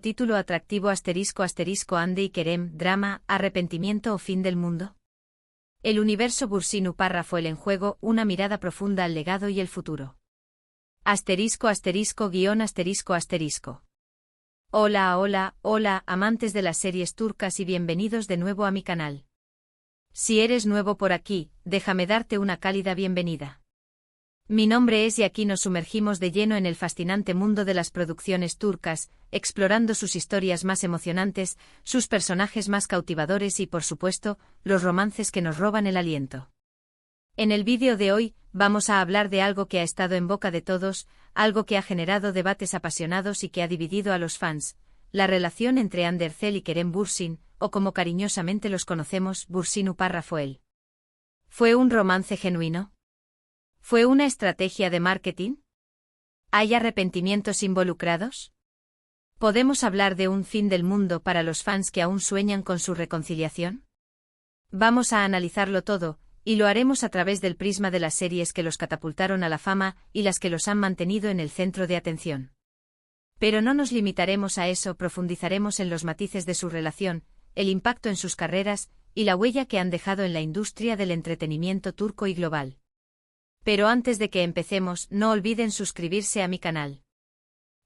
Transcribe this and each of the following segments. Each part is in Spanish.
Título atractivo Ande y Kerem, drama, arrepentimiento o fin del mundo. El universo Bursinu Parra-Foel en juego, una mirada profunda al legado y el futuro. *****. Hola, amantes de las series turcas y bienvenidos de nuevo a mi canal. Si eres nuevo por aquí, déjame darte una cálida bienvenida. Mi nombre es y aquí nos sumergimos de lleno en el fascinante mundo de las producciones turcas, explorando sus historias más emocionantes, sus personajes más cautivadores y, por supuesto, los romances que nos roban el aliento. En el vídeo de hoy, vamos a hablar de algo que ha estado en boca de todos, algo que ha generado debates apasionados y que ha dividido a los fans, la relación entre Hande Erçel y Kerem Bürsin, o como cariñosamente los conocemos, Bursinu Parra-Foel. ¿Fue un romance genuino? ¿Fue una estrategia de marketing? ¿Hay arrepentimientos involucrados? ¿Podemos hablar de un fin del mundo para los fans que aún sueñan con su reconciliación? Vamos a analizarlo todo, y lo haremos a través del prisma de las series que los catapultaron a la fama y las que los han mantenido en el centro de atención. Pero no nos limitaremos a eso, profundizaremos en los matices de su relación, el impacto en sus carreras y la huella que han dejado en la industria del entretenimiento turco y global. Pero antes de que empecemos, no olviden suscribirse a mi canal.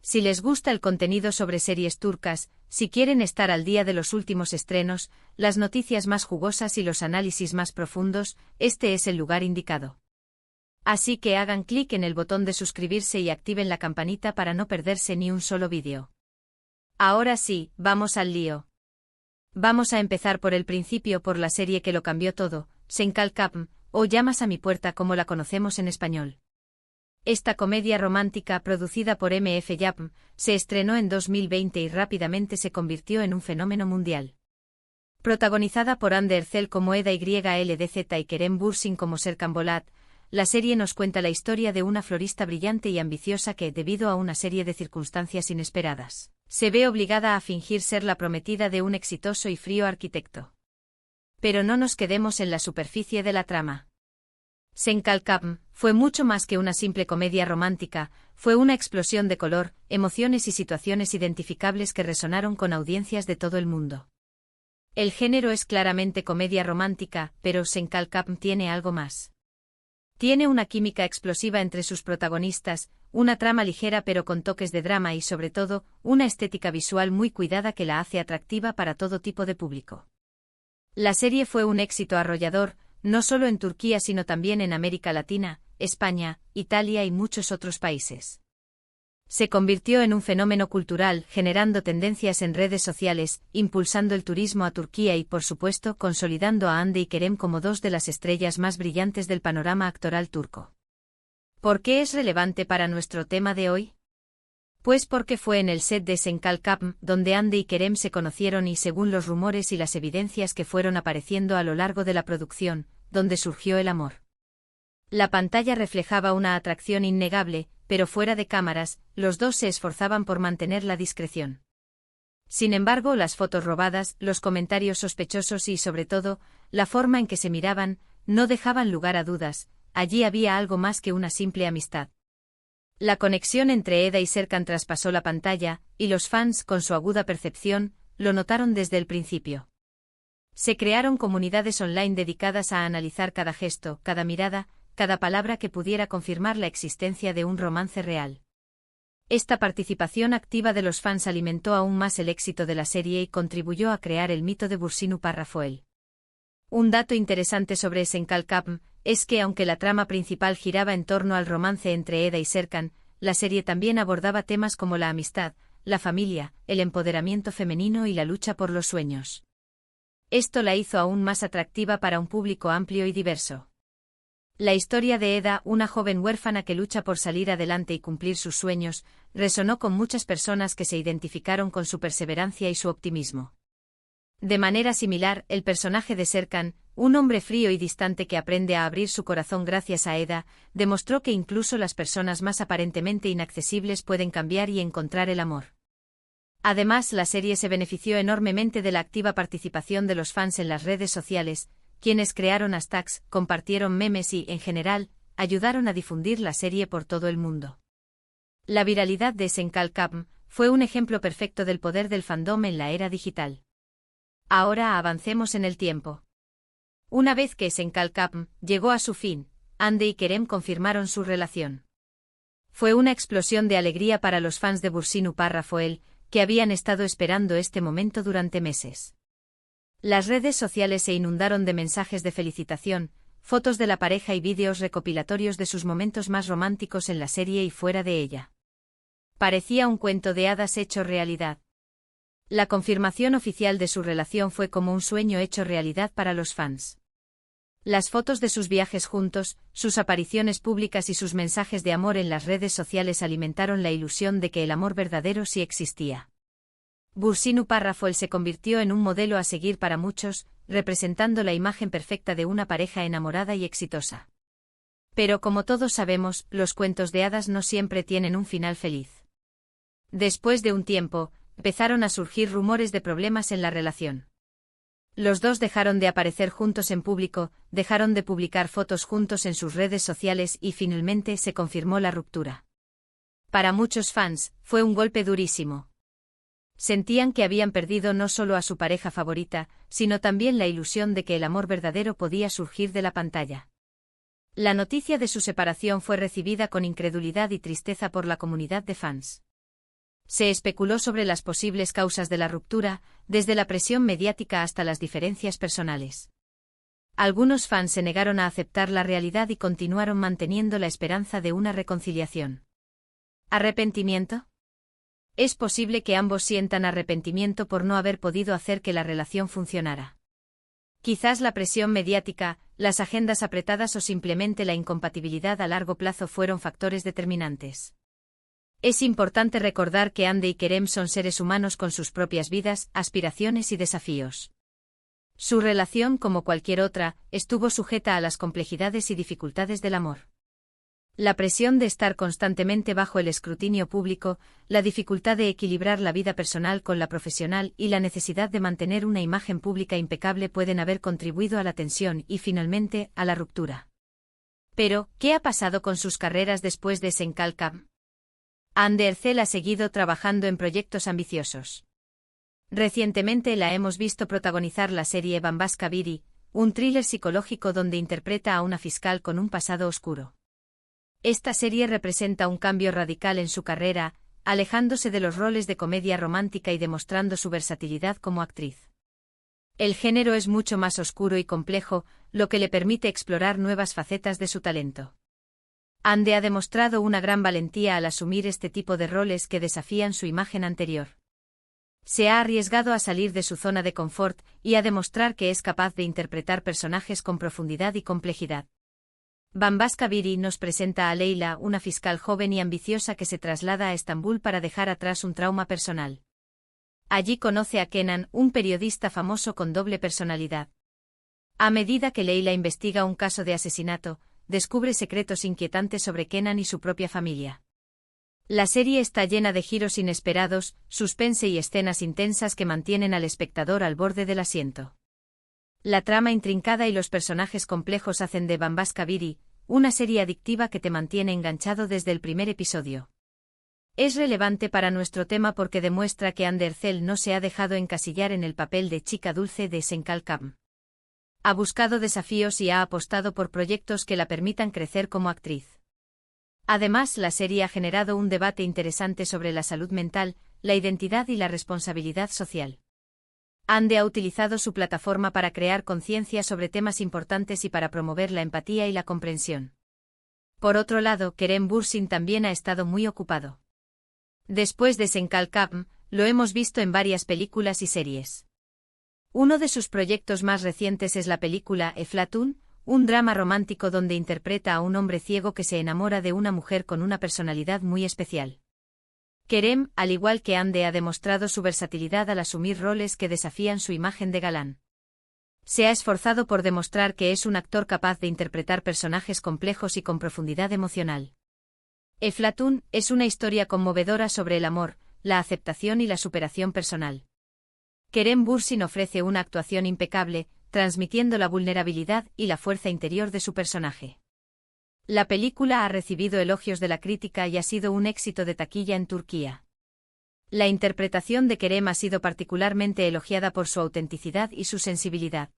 Si les gusta el contenido sobre series turcas, si quieren estar al día de los últimos estrenos, las noticias más jugosas y los análisis más profundos, este es el lugar indicado. Así que hagan clic en el botón de suscribirse y activen la campanita para no perderse ni un solo vídeo. Ahora sí, vamos al lío. Vamos a empezar por el principio, por la serie que lo cambió todo, Sen Kalkapm, o Llamas a mi puerta como la conocemos en español. Esta comedia romántica producida por MF Yapım se estrenó en 2020 y rápidamente se convirtió en un fenómeno mundial. Protagonizada por Hande Erçel como Eda YLDZ y Kerem Bürsin como Serkan Bolat, la serie nos cuenta la historia de una florista brillante y ambiciosa que, debido a una serie de circunstancias inesperadas, se ve obligada a fingir ser la prometida de un exitoso y frío arquitecto. Pero no nos quedemos en la superficie de la trama. Sen Kalkapm fue mucho más que una simple comedia romántica, fue una explosión de color, emociones y situaciones identificables que resonaron con audiencias de todo el mundo. El género es claramente comedia romántica, pero Sen Kalkapm tiene algo más. Tiene una química explosiva entre sus protagonistas, una trama ligera pero con toques de drama y sobre todo, una estética visual muy cuidada que la hace atractiva para todo tipo de público. La serie fue un éxito arrollador, no solo en Turquía sino también en América Latina, España, Italia y muchos otros países. Se convirtió en un fenómeno cultural, generando tendencias en redes sociales, impulsando el turismo a Turquía y, por supuesto, consolidando a Hande y Kerem como dos de las estrellas más brillantes del panorama actoral turco. ¿Por qué es relevante para nuestro tema de hoy? Pues porque fue en el set de Sen Kalkapm donde Hande y Kerem se conocieron y, según los rumores y las evidencias que fueron apareciendo a lo largo de la producción, donde surgió el amor. La pantalla reflejaba una atracción innegable, pero fuera de cámaras, los dos se esforzaban por mantener la discreción. Sin embargo, las fotos robadas, los comentarios sospechosos y, sobre todo, la forma en que se miraban, no dejaban lugar a dudas, allí había algo más que una simple amistad. La conexión entre Eda y Serkan traspasó la pantalla, y los fans, con su aguda percepción, lo notaron desde el principio. Se crearon comunidades online dedicadas a analizar cada gesto, cada mirada, cada palabra que pudiera confirmar la existencia de un romance real. Esta participación activa de los fans alimentó aún más el éxito de la serie y contribuyó a crear el mito de Bursinu Parra-Foel. Un dato interesante sobre Sen Kalkapm es que, aunque la trama principal giraba en torno al romance entre Eda y Serkan, la serie también abordaba temas como la amistad, la familia, el empoderamiento femenino y la lucha por los sueños. Esto la hizo aún más atractiva para un público amplio y diverso. La historia de Eda, una joven huérfana que lucha por salir adelante y cumplir sus sueños, resonó con muchas personas que se identificaron con su perseverancia y su optimismo. De manera similar, el personaje de Serkan, un hombre frío y distante que aprende a abrir su corazón gracias a Eda, demostró que incluso las personas más aparentemente inaccesibles pueden cambiar y encontrar el amor. Además, la serie se benefició enormemente de la activa participación de los fans en las redes sociales, quienes crearon hashtags, compartieron memes y, en general, ayudaron a difundir la serie por todo el mundo. La viralidad de Sen Kalkapm fue un ejemplo perfecto del poder del fandom en la era digital. Ahora avancemos en el tiempo. Una vez que Senkalcam llegó a su fin, Ande y Kerem confirmaron su relación. Fue una explosión de alegría para los fans de Bursinu Parrafoel, que habían estado esperando este momento durante meses. Las redes sociales se inundaron de mensajes de felicitación, fotos de la pareja y vídeos recopilatorios de sus momentos más románticos en la serie y fuera de ella. Parecía un cuento de hadas hecho realidad. La confirmación oficial de su relación fue como un sueño hecho realidad para los fans. Las fotos de sus viajes juntos, sus apariciones públicas y sus mensajes de amor en las redes sociales alimentaron la ilusión de que el amor verdadero sí existía. Bursinu Parrafoel se convirtió en un modelo a seguir para muchos, representando la imagen perfecta de una pareja enamorada y exitosa. Pero como todos sabemos, los cuentos de hadas no siempre tienen un final feliz. Después de un tiempo, empezaron a surgir rumores de problemas en la relación. Los dos dejaron de aparecer juntos en público, dejaron de publicar fotos juntos en sus redes sociales y finalmente se confirmó la ruptura. Para muchos fans, fue un golpe durísimo. Sentían que habían perdido no solo a su pareja favorita, sino también la ilusión de que el amor verdadero podía surgir de la pantalla. La noticia de su separación fue recibida con incredulidad y tristeza por la comunidad de fans. Se especuló sobre las posibles causas de la ruptura, desde la presión mediática hasta las diferencias personales. Algunos fans se negaron a aceptar la realidad y continuaron manteniendo la esperanza de una reconciliación. ¿Arrepentimiento? Es posible que ambos sientan arrepentimiento por no haber podido hacer que la relación funcionara. Quizás la presión mediática, las agendas apretadas o simplemente la incompatibilidad a largo plazo fueron factores determinantes. Es importante recordar que Ande y Kerem son seres humanos con sus propias vidas, aspiraciones y desafíos. Su relación, como cualquier otra, estuvo sujeta a las complejidades y dificultades del amor. La presión de estar constantemente bajo el escrutinio público, la dificultad de equilibrar la vida personal con la profesional y la necesidad de mantener una imagen pública impecable pueden haber contribuido a la tensión y, finalmente, a la ruptura. Pero, ¿qué ha pasado con sus carreras después de Senkalcam? Ande Ercel ha seguido trabajando en proyectos ambiciosos. Recientemente la hemos visto protagonizar la serie Bambaska Biri, un thriller psicológico donde interpreta a una fiscal con un pasado oscuro. Esta serie representa un cambio radical en su carrera, alejándose de los roles de comedia romántica y demostrando su versatilidad como actriz. El género es mucho más oscuro y complejo, lo que le permite explorar nuevas facetas de su talento. Ande ha demostrado una gran valentía al asumir este tipo de roles que desafían su imagen anterior. Se ha arriesgado a salir de su zona de confort y a demostrar que es capaz de interpretar personajes con profundidad y complejidad. Bambaska Biri nos presenta a Leila, una fiscal joven y ambiciosa que se traslada a Estambul para dejar atrás un trauma personal. Allí conoce a Kenan, un periodista famoso con doble personalidad. A medida que Leila investiga un caso de asesinato, descubre secretos inquietantes sobre Kenan y su propia familia. La serie está llena de giros inesperados, suspense y escenas intensas que mantienen al espectador al borde del asiento. La trama intrincada y los personajes complejos hacen de Bambaska Biri una serie adictiva que te mantiene enganchado desde el primer episodio. Es relevante para nuestro tema porque demuestra que Ande Ercel no se ha dejado encasillar en el papel de chica dulce de Senkalcam. Ha buscado desafíos y ha apostado por proyectos que la permitan crecer como actriz. Además, la serie ha generado un debate interesante sobre la salud mental, la identidad y la responsabilidad social. Ande ha utilizado su plataforma para crear conciencia sobre temas importantes y para promover la empatía y la comprensión. Por otro lado, Kerem Bürsin también ha estado muy ocupado. Después de Senkalcam, lo hemos visto en varias películas y series. Uno de sus proyectos más recientes es la película Eflatun, un drama romántico donde interpreta a un hombre ciego que se enamora de una mujer con una personalidad muy especial. Kerem, al igual que Ande, ha demostrado su versatilidad al asumir roles que desafían su imagen de galán. Se ha esforzado por demostrar que es un actor capaz de interpretar personajes complejos y con profundidad emocional. Eflatun es una historia conmovedora sobre el amor, la aceptación y la superación personal. Kerem Bürsin ofrece una actuación impecable, transmitiendo la vulnerabilidad y la fuerza interior de su personaje. La película ha recibido elogios de la crítica y ha sido un éxito de taquilla en Turquía. La interpretación de Kerem ha sido particularmente elogiada por su autenticidad y su sensibilidad.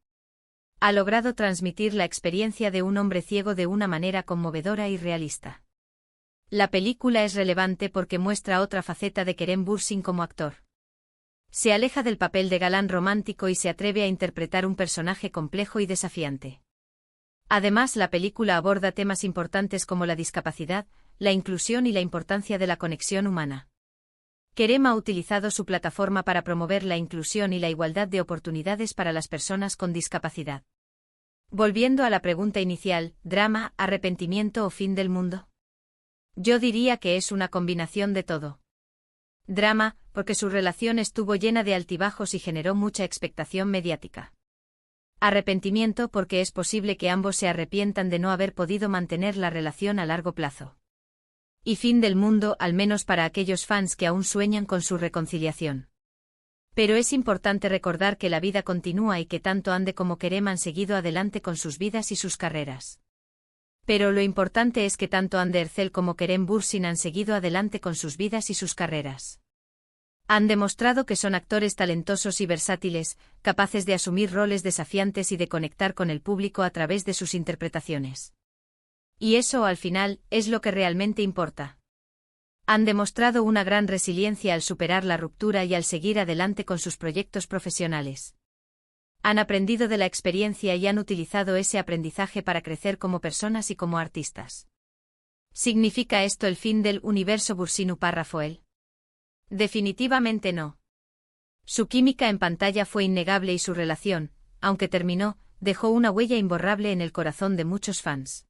Ha logrado transmitir la experiencia de un hombre ciego de una manera conmovedora y realista. La película es relevante porque muestra otra faceta de Kerem Bürsin como actor. Se aleja del papel de galán romántico y se atreve a interpretar un personaje complejo y desafiante. Además, la película aborda temas importantes como la discapacidad, la inclusión y la importancia de la conexión humana. Kerem ha utilizado su plataforma para promover la inclusión y la igualdad de oportunidades para las personas con discapacidad. Volviendo a la pregunta inicial, ¿drama, arrepentimiento o fin del mundo? Yo diría que es una combinación de todo. Drama, porque su relación estuvo llena de altibajos y generó mucha expectación mediática. Arrepentimiento, porque es posible que ambos se arrepientan de no haber podido mantener la relación a largo plazo. Y fin del mundo, al menos para aquellos fans que aún sueñan con su reconciliación. Pero es importante recordar que la vida continúa y que tanto Hande como Kerem han seguido adelante con sus vidas y sus carreras. Pero lo importante es que tanto Hande Erçel como Kerem Bürsin han seguido adelante con sus vidas y sus carreras. Han demostrado que son actores talentosos y versátiles, capaces de asumir roles desafiantes y de conectar con el público a través de sus interpretaciones. Y eso, al final, es lo que realmente importa. Han demostrado una gran resiliencia al superar la ruptura y al seguir adelante con sus proyectos profesionales. Han aprendido de la experiencia y han utilizado ese aprendizaje para crecer como personas y como artistas. ¿Significa esto el fin del universo Bürsin Upar Rafael? Definitivamente no. Su química en pantalla fue innegable y su relación, aunque terminó, dejó una huella imborrable en el corazón de muchos fans.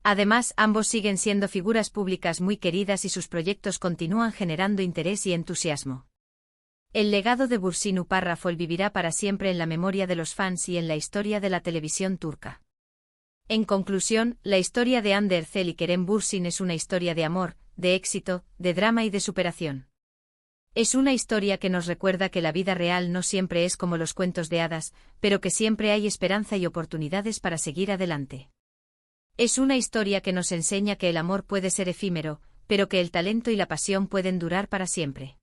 Además, ambos siguen siendo figuras públicas muy queridas y sus proyectos continúan generando interés y entusiasmo. El legado de Bürsin Upar Rafael vivirá para siempre en la memoria de los fans y en la historia de la televisión turca. En conclusión, la historia de Hande Erçel y Kerem Bürsin es una historia de amor, de éxito, de drama y de superación. Es una historia que nos recuerda que la vida real no siempre es como los cuentos de hadas, pero que siempre hay esperanza y oportunidades para seguir adelante. Es una historia que nos enseña que el amor puede ser efímero, pero que el talento y la pasión pueden durar para siempre.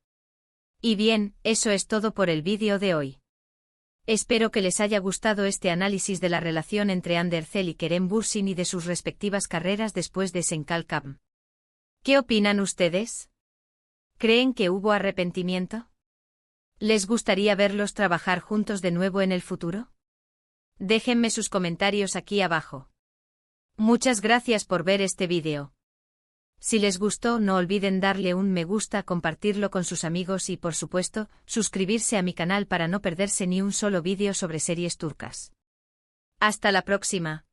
Y bien, eso es todo por el vídeo de hoy. Espero que les haya gustado este análisis de la relación entre Hande Erçel y Kerem Bürsin y de sus respectivas carreras después de Senkal Camp. ¿Qué opinan ustedes? ¿Creen que hubo arrepentimiento? ¿Les gustaría verlos trabajar juntos de nuevo en el futuro? Déjenme sus comentarios aquí abajo. Muchas gracias por ver este vídeo. Si les gustó, no olviden darle un me gusta, compartirlo con sus amigos y, por supuesto, suscribirse a mi canal para no perderse ni un solo vídeo sobre series turcas. Hasta la próxima.